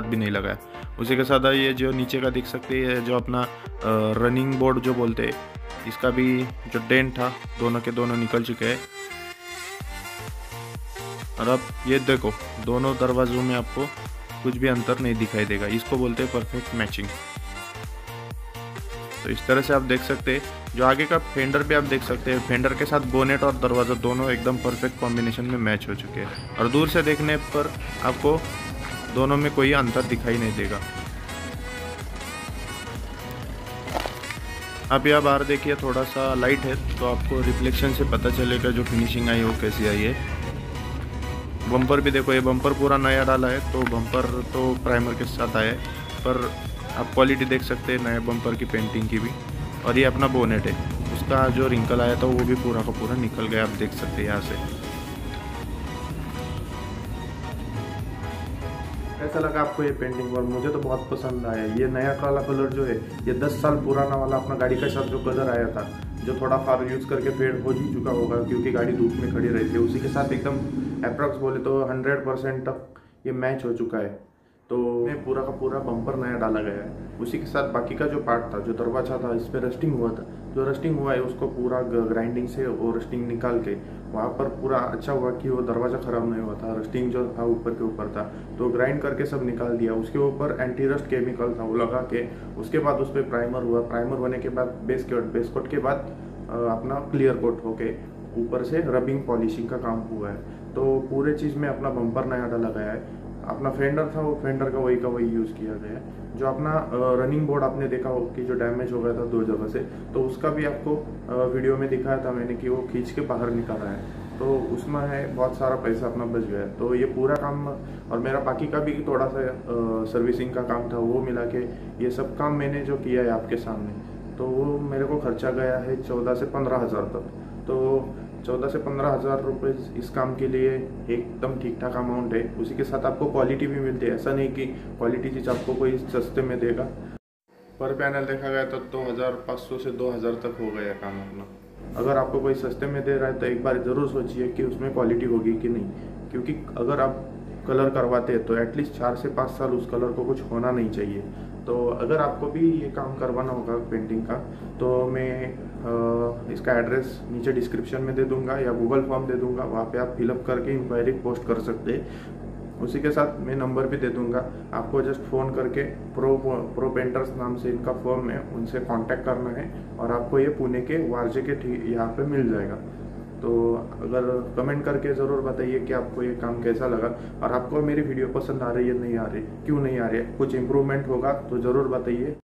भी नहीं लगाया। उसी के साथ ये जो नीचे का दिख सकते हैं, जो अपना रनिंग बोर्ड जो बोलते हैं, इसका भी जो डेंट था दोनों के दोनों निकल चुके हैं। और अब ये देखो दोनों दरवाजों में आपको कुछ भी अंतर नहीं दिखाई देगा, इसको बोलते हैं परफेक्ट मैचिंग। तो इस तरह से आप देख सकते हैं। जो आगे का फेंडर भी आप देख सकते हैं, फेंडर के साथ बोनेट और दरवाज़ा दोनों एकदम परफेक्ट कॉम्बिनेशन में मैच हो चुके हैं और दूर से देखने पर आपको दोनों में कोई अंतर दिखाई नहीं देगा। आप यहाँ बाहर देखिए, थोड़ा सा लाइट है तो आपको रिफ्लेक्शन से पता चलेगा जो फिनिशिंग आई वो कैसी आई है। बम्पर भी देखो, ये बम्पर पूरा नया डाला है, तो बम्पर तो प्राइमर के साथ आया है, पर आप क्वालिटी देख सकते हैं नए बम्पर की पेंटिंग की भी। और ये अपना बोनेट है, उसका जो रिंकल आया था वो भी पूरा का पूरा निकल गया, आप देख सकते हैं यहाँ से। कैसा लगा आपको ये पेंटिंग? और मुझे तो बहुत पसंद आया। ये नया काला कलर जो है, ये 10 साल पुराना वाला अपना गाड़ी के साथ जो कलर आया था, जो थोड़ा फार यूज़ करके फेड हो ही चुका होगा क्योंकि गाड़ी धूप में खड़ी रही थी, उसी के साथ एकदम अप्रॉक्स बोले तो 100% तक ये मैच हो चुका है। तो पूरा का पूरा बम्पर नया डाला गया है। उसी के साथ बाकी का जो पार्ट था, जो दरवाजा था, इस पर रस्टिंग हुआ था, जो रस्टिंग हुआ है उसको पूरा ग्राइंडिंग से वो रस्टिंग निकाल के वहाँ पर पूरा अच्छा हुआ कि वो दरवाज़ा ख़राब नहीं हुआ था। रस्टिंग जो था ऊपर के ऊपर था, तो ग्राइंड करके सब निकाल दिया। उसके ऊपर एंटी रस्ट केमिकल था वो लगा के, उसके बाद उस पर प्राइमर हुआ। प्राइमर होने के बाद बेस कोट के बाद अपना क्लियर कोट होके ऊपर से रबिंग पॉलिशिंग का काम हुआ है। तो पूरे चीज़ में अपना बम्पर नया डाला गया है। अपना फेंडर था, वो फेंडर का वही यूज़ किया गया है। जो अपना रनिंग बोर्ड आपने देखा हो कि जो डैमेज हो गया था 2 जगह से, तो उसका भी आपको वीडियो में दिखाया था मैंने कि वो खींच के बाहर निकाला है, तो उसमें है बहुत सारा पैसा अपना बच गया। तो ये पूरा काम और मेरा बाकी का भी थोड़ा सा सर्विसिंग का काम था, वो मिला के ये सब काम मैंने जो किया है आपके सामने, तो वो मेरे को खर्चा गया है 14 से 15 हज़ार तक। तो 14 से 15 हज़ार रुपये इस काम के लिए एकदम ठीक ठाक अमाउंट है। उसी के साथ आपको क्वालिटी भी मिलती है, ऐसा नहीं कि क्वालिटी चीज़ आपको कोई सस्ते में देगा। पर पैनल देखा गया तो 2500 से 2000 तक हो गया काम अपना। अगर आपको कोई सस्ते में दे रहा है तो एक बार ज़रूर सोचिए कि उसमें क्वालिटी होगी कि नहीं, क्योंकि अगर आप कलर करवाते हैं तो एटलीस्ट 4 से 5 साल उस कलर को कुछ होना नहीं चाहिए। तो अगर आपको भी ये काम करवाना होगा पेंटिंग का, तो मैं इसका एड्रेस नीचे डिस्क्रिप्शन में दे दूंगा या गूगल फॉर्म दे दूंगा, वहाँ पे आप फिलअप करके इंक्वायरी पोस्ट कर सकते हैं। उसी के साथ मैं नंबर भी दे दूंगा, आपको जस्ट फ़ोन करके प्रो पेंटर्स नाम से इनका फर्म है, उनसे कांटेक्ट करना है और आपको ये पुणे के वारजे के यहाँ पे मिल जाएगा। तो अगर कमेंट करके ज़रूर बताइए कि आपको ये काम कैसा लगा और आपको मेरी वीडियो पसंद आ रही है नहीं आ रही, क्यों नहीं आ रही है, कुछ इम्प्रूवमेंट होगा तो ज़रूर बताइए।